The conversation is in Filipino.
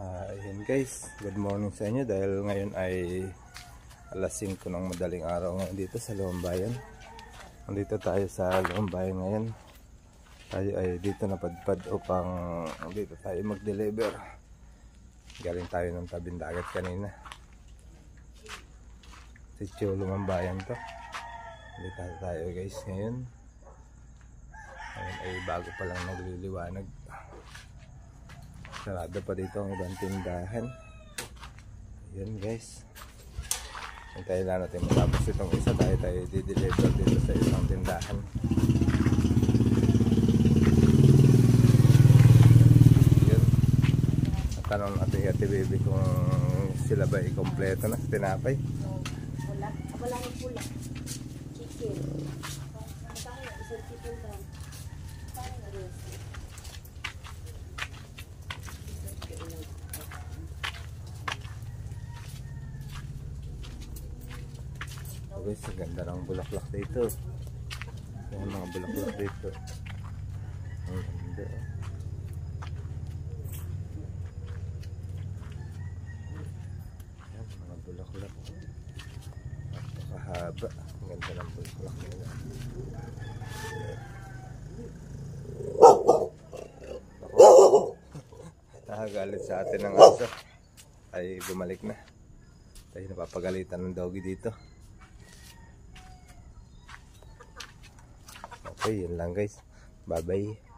Ayan guys, good morning sa inyo dahil ngayon ay alas 5 ng madaling araw ngayon dito sa Luang Bayan. Nandito tayo sa Luang Bayan ngayon. Tayo ay dito napadpad upang dito tayo mag-deliver. Galing tayo ng tabing dagat kanina. Sitio Luang Bayan to. Dito tayo guys ngayon. Ngayon ay bago pa lang nagliliwanag. Sarado pa dito ang ibang tindahan. Ayan guys. Hintayin lang natin matapos itong isa. Tayo di-deliver dito sa isang tindahan. Ayan. Natanong natin Ate Baby kung sila ba i-kompleto na sa tinapay. Wala. Wala ng pula. Chicken. Guys, ang ganda ng bulaklak dito. Yung mga bulaklak dito. Ang ganda. Yan, mga bulaklak. Napakahaba. Ang ganda ng bulaklak nila. Nakagalit sa atin ng aso. Ay bumalik na. Tayo napapagalitan ng doggy dito. Okay, yun lang guys. Bye bye.